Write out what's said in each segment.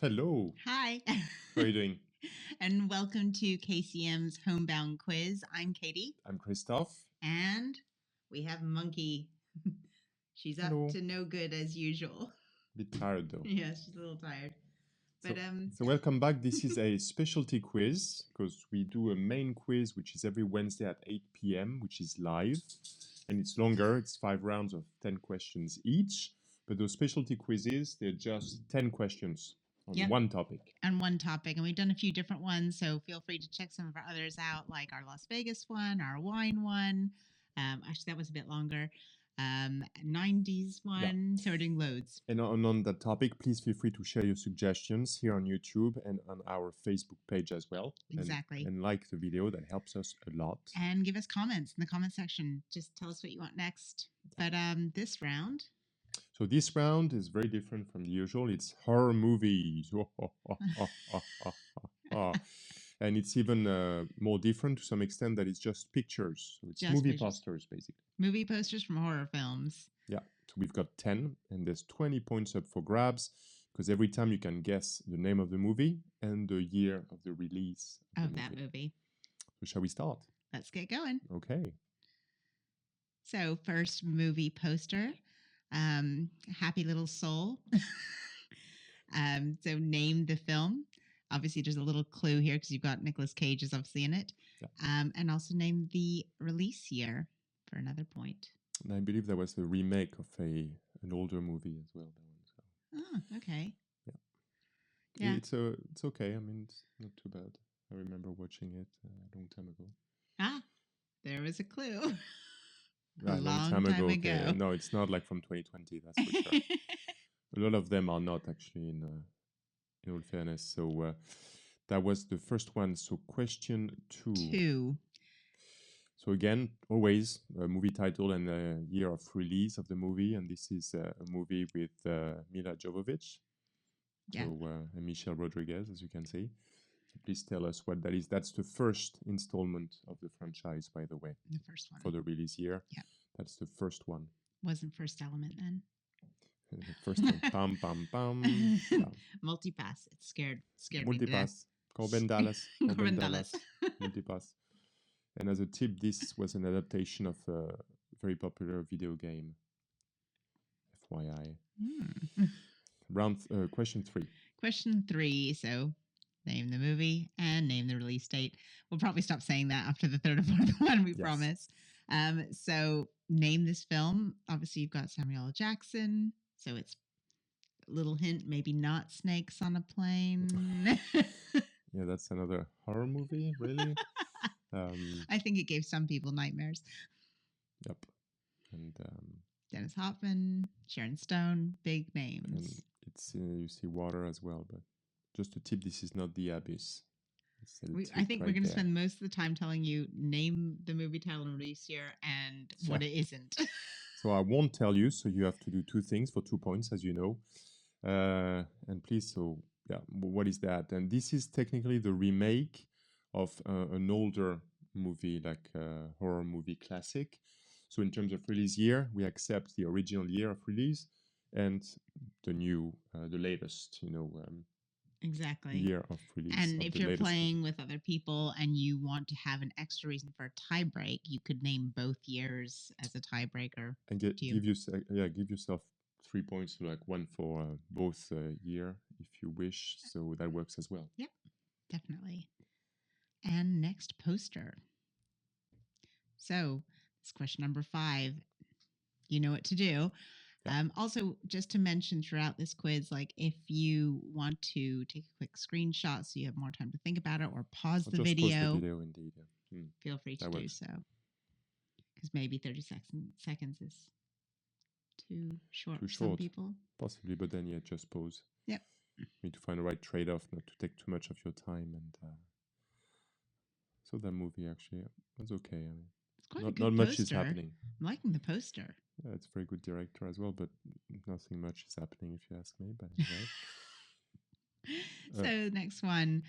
Hello. Hi. How are you doing? And welcome to KCM's Homebound Quiz. I'm Katie. I'm Christophe. And we have Monkey. She's Hello. up to no good as usual. A bit tired though. Yeah, she's a little tired. But So welcome back. This is a specialty quiz because we do a main quiz which is every Wednesday at 8 p.m. which is live. And it's longer. It's 5 rounds of 10 questions each. But those specialty quizzes, they're just 10 questions on one topic. On one topic. And we've done a few different ones, so feel free to check some of our others out, like our Las Vegas one, our wine one. Actually, that was a bit longer. 90s one. So we're doing loads. And on that topic, please feel free to share your suggestions here on YouTube and on our Facebook page as well. Exactly. And like the video. That helps us a lot. And give us comments in the comment section. Just tell us what you want next. But this round... So this round is very different from the usual. It's horror movies. And it's even more different to some extent that it's just pictures. So it's just movie posters, basically. Movie posters from horror films. Yeah. So we've got 10, and there's 20 points up for grabs, because every time you can guess the name of the movie and the year of the release of that movie. So shall we start? Let's get going. Okay. So first movie poster. Happy Little Soul. So name the film. Obviously, there's a little clue here because you've got Nicolas Cage is obviously in it. Yeah. And also name the release year for another point. And I believe that was the remake of an older movie as well. That one, so. Oh, okay. Yeah. It's okay. I mean, it's not too bad. I remember watching it a long time ago. Ah, there was a clue. A long time ago. Okay. No, it's not like from 2020, that's for sure. A lot of them are not actually, in all fairness. So that was the first one. So question 2. So again, always a movie title and a year of release of the movie. And this is a movie with Mila Jovovich. Yeah. So, and Michelle Rodriguez, as you can see. Please tell us what that is. That's the first installment of the franchise, by the way. The first one. For the release year. Yeah. That's the first one. Wasn't First Element then? The first one. Bam, bam, bam. Multipass. It scared Multipass. me. Corbin Dallas. Corbin Dallas. Multipass. And as a tip, this was an adaptation of a very popular video game. FYI. Question 3. Question 3. So... name the movie and name the release date. We'll probably stop saying that after the third or fourth one, we promise. So name this film. Obviously, you've got Samuel L. Jackson. So it's a little hint, maybe not snakes on a plane. Yeah, that's another horror movie, really? I think it gave some people nightmares. Yep. And Dennis Hoffman, Sharon Stone, big names. And it's you see water as well, but just a tip, this is not The Abyss. I think we're going to spend most of the time telling you name the movie title and release year and what it isn't. So I won't tell you, so you have to do 2 things for 2 points, as you know. And please, what is that? And this is technically the remake of an older movie, like a horror movie classic. So in terms of release year, we accept the original year of release and the new, the latest, exactly. year of release. And if you're playing with other people and you want to have an extra reason for a tie break, you could name both years as a tiebreaker. And give yourself 3 points, like one for both year if you wish. So that works as well. Yep, definitely. And next poster. So this question number 5. You know what to do. Also, just to mention throughout this quiz, like if you want to take a quick screenshot so you have more time to think about it, or pause the video. Pause the video, indeed. Yeah. Feel free to do so. Because maybe 30 seconds is too short for some people. Possibly, but then just pause. Yep. You need to find the right trade-off, not to take too much of your time. And so that movie actually was okay. I mean, not much is happening. I'm liking the poster. Yeah, it's a very good director as well, but nothing much is happening if you ask me. But anyway. So next one,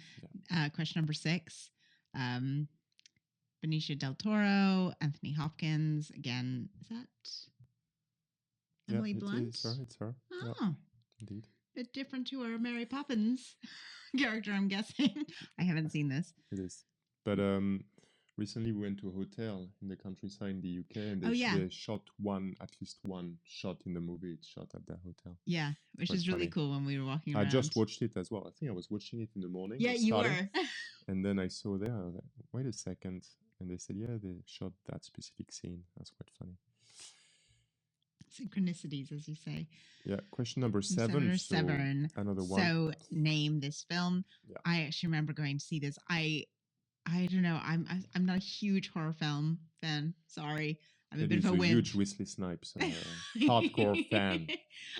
question number 6. Benicio del Toro, Anthony Hopkins. Again, is that Emily Blunt? It's her. Oh, yeah, indeed. bit different to our Mary Poppins character, I'm guessing. I haven't seen this. It is. But recently we went to a hotel in the countryside in the UK, and they shot at least one shot in the movie. It's shot at that hotel. Yeah, which is really cool when we were walking around. I just watched it as well. I think I was watching it in the morning. Yeah, you were. And then I saw there, I was like, wait a second. And they said, yeah, they shot that specific scene. That's quite funny. Synchronicities, as you say. Yeah, question number 7. Seven. Another one. So name this film. Yeah. I actually remember going to see this. I don't know. I'm not a huge horror film fan. Sorry. I'm a bit of a wimp. Huge Wesley Snipes hardcore fan.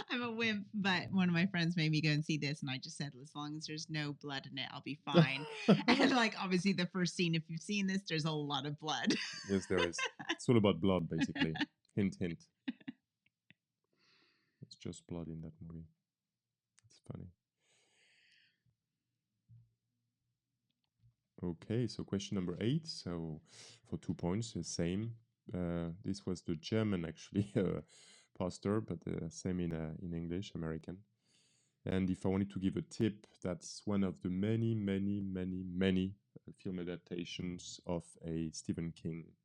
I'm a wimp, but one of my friends made me go and see this, and I just said, as long as there's no blood in it, I'll be fine. And like, obviously, the first scene, if you've seen this, there's a lot of blood. Yes, there is. It's all about blood, basically. Hint, hint. It's just blood in that movie. It's funny. Okay, so question number 8. So for 2 points, the same. This was the German, actually, poster, but same in English, American. And if I wanted to give a tip, that's one of the many, many, many, many film adaptations of a Stephen King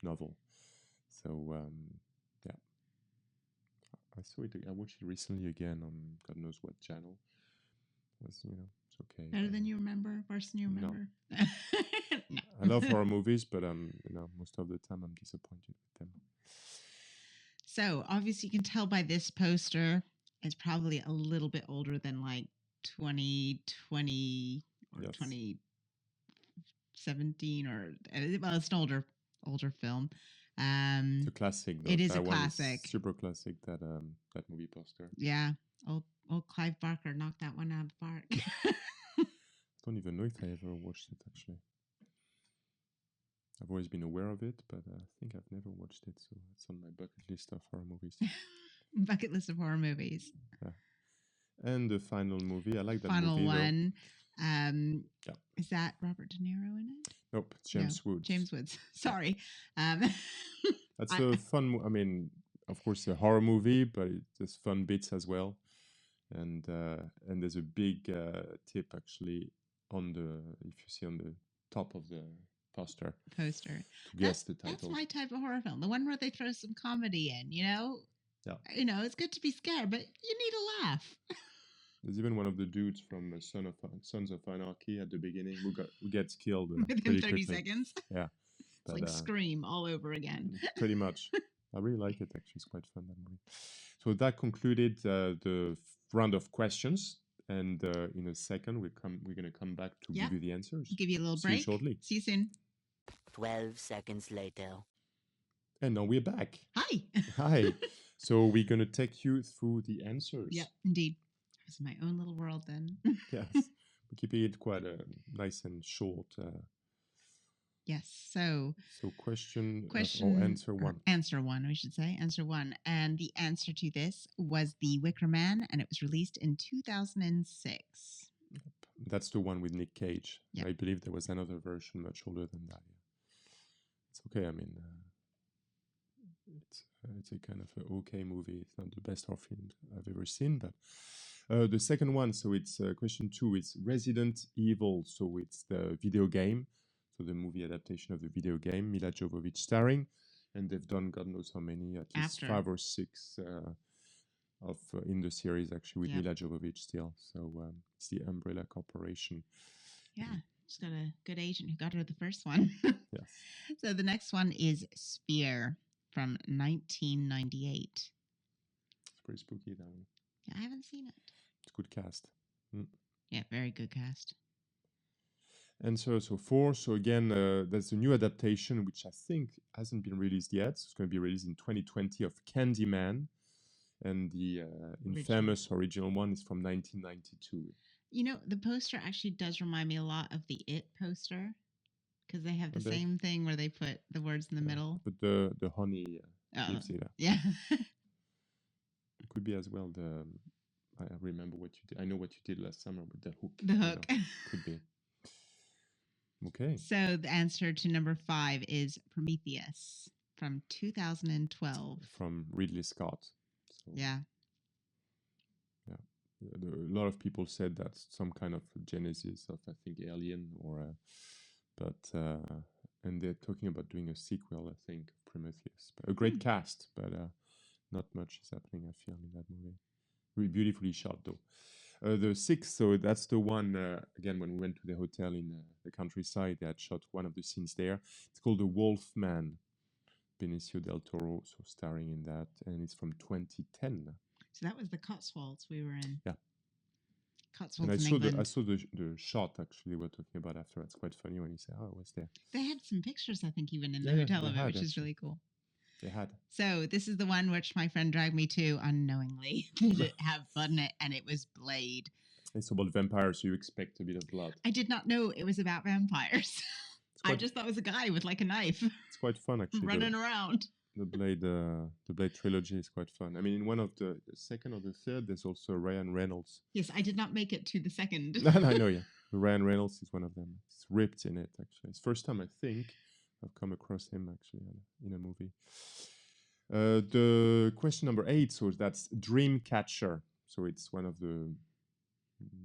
novel. So, yeah. I saw it. I watched it recently again on God knows what channel. It's okay. Better than you remember, worse than you remember. No. I love horror movies, but most of the time I'm disappointed with them. So obviously you can tell by this poster, it's probably a little bit older than like 2020 or 2017 well, it's an older film. It's a classic, though. It is a classic. Super classic, that movie poster. Yeah. Old Clive Barker knocked that one out of the park. I don't even know if I ever watched it, actually. I've always been aware of it, but I think I've never watched it, so it's on my bucket list of horror movies. Bucket list of horror movies. Yeah. And the final movie, I like that final movie. Final one. Yeah. Is that Robert De Niro in it? Nope, it's James Woods. James Woods. Sorry. That's a fun. I mean, of course, a horror movie, but there's fun bits as well. And there's a big tip actually if you see on the top of the poster. To guess the title. That's my type of horror film. The one where they throw some comedy in, Yeah. It's good to be scared, but you need a laugh. There's even one of the dudes from Sons of Anarchy at the beginning who gets killed within 30 quickly. Seconds. Yeah. It's like Scream all over again. Pretty much. I really like it, actually. It's quite fun, that movie. So that concluded the round of questions. And in a second, we're going to come back to give you the answers. Give you a little break. See you shortly. See you soon. 12 seconds later. And now we're back. Hi. Hi. So we're going to take you through the answers. Yeah, indeed. I was in my own little world then. Yes. We're keeping it quite nice and short. Yes. So question or answer 1. Answer 1, we should say. Answer 1. And the answer to this was The Wicker Man, and it was released in 2006. Yep. That's the one with Nick Cage. Yep. I believe there was another version much older than that. Yeah. It's okay. I mean, it's a kind of an okay movie. It's not the best horror film I've ever seen, but the second one, so it's question 2, it's Resident Evil. So it's the video game. So the movie adaptation of the video game, Mila Jovovich starring, and they've done God knows how many, at least 5 or 6 in the series actually with Mila Jovovich still. So it's the Umbrella Corporation. Yeah, she's got a good agent who got her the first one. Yes. So the next one is Sphere from 1998. It's pretty spooky, that one. Yeah, I haven't seen it. It's a good cast. Yeah, very good cast. And so 4. So again, there's a new adaptation, which I think hasn't been released yet. So it's going to be released in 2020 of Candyman. And the infamous original one is from 1992. The poster actually does remind me a lot of the It poster. Because they have the same thing where they put the words in the middle. But the honey, yeah. It could be as well I remember what you did. I know what you did last summer with the hook. The hook. Could be. Okay. So the answer to number 5 is Prometheus from 2012. From Ridley Scott. So, yeah. a lot of people said that's some kind of genesis of, I think, Alien, or and they're talking about doing a sequel, I think, Prometheus. A great cast, but not much is happening, I feel, in that movie. Really beautifully shot, though. The sixth, so that's the one, again, when we went to the hotel in the countryside, they had shot one of the scenes there. It's called The Wolfman, Benicio del Toro, so starring in that, and it's from 2010. So that was the Cotswolds we were in. Yeah. Cotswolds And in England. I saw the shot, actually, we're talking about after. It's quite funny when you say, oh, I was there. They had some pictures, I think, even in the hotel of it, which is really cool. They had. So this is the one which my friend dragged me to unknowingly to have fun at, and it was Blade. It's about vampires, so you expect a bit of blood. I did not know it was about vampires. I just thought it was a guy with like a knife. It's quite fun, actually. Running around. The Blade trilogy is quite fun. I mean, in one of the second or the third, there's also Ryan Reynolds. Yes, I did not make it to the second. I know, yeah. Ryan Reynolds is one of them. He's ripped in it, actually. It's the first time, I think, I've come across him, actually, in a movie. The question number 8, so that's Dreamcatcher. So it's one of the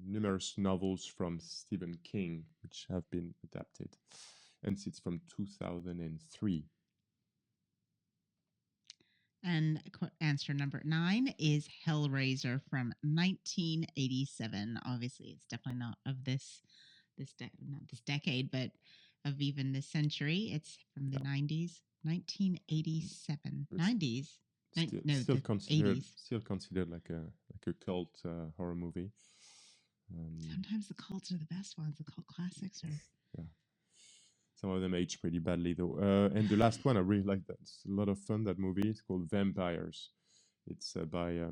numerous novels from Stephen King, which have been adapted. And it's from 2003. And answer number 9 is Hellraiser from 1987. Obviously, it's definitely not of not this decade, but of even this century. It's from the 90s, 1987. 90s. Still considered like a cult horror movie. Sometimes the cults are the best ones. The cult classics are. Yeah. Some of them age pretty badly, though. And the last one, I really like that. It's a lot of fun, that movie. It's called Vampires. It's by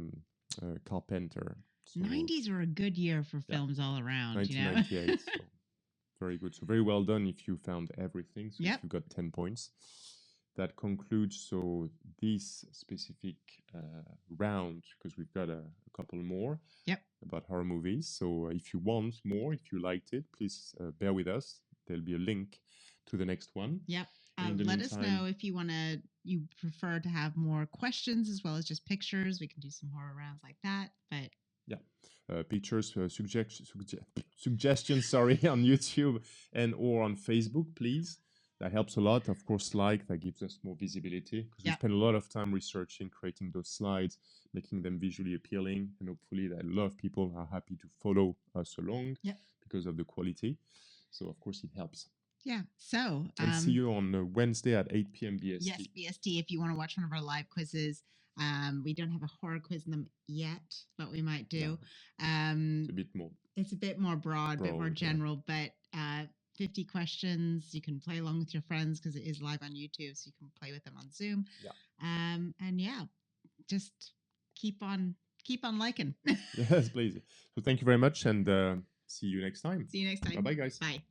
Carpenter. So 90s were a good year for films all around, 1998, so very good. So very well done if you found everything. So if you got 10 points. That concludes this specific round, because we've got a couple more about horror movies. So if you want more, if you liked it, please bear with us. There'll be a link to the next one. Yep. Let us know if you prefer to have more questions as well as just pictures. We can do some horror rounds like that. But pictures, suggestions, on YouTube and or on Facebook, please. That helps a lot. Of course, that gives us more visibility, because we spend a lot of time researching, creating those slides, making them visually appealing, and hopefully that a lot of people are happy to follow us along because of the quality. So, of course, it helps. Yeah. So, and see you on Wednesday at 8 p.m. BST. Yes, BST. If you want to watch one of our live quizzes, we don't have a horror quiz in them yet, but we might do. It's a bit more. It's a bit more broad, a bit more general, but 50 questions. You can play along with your friends because it is live on YouTube, so you can play with them on Zoom. Yeah. And just keep on liking. Yes, please. So thank you very much, and see you next time. See you next time. Bye-bye, guys. Bye.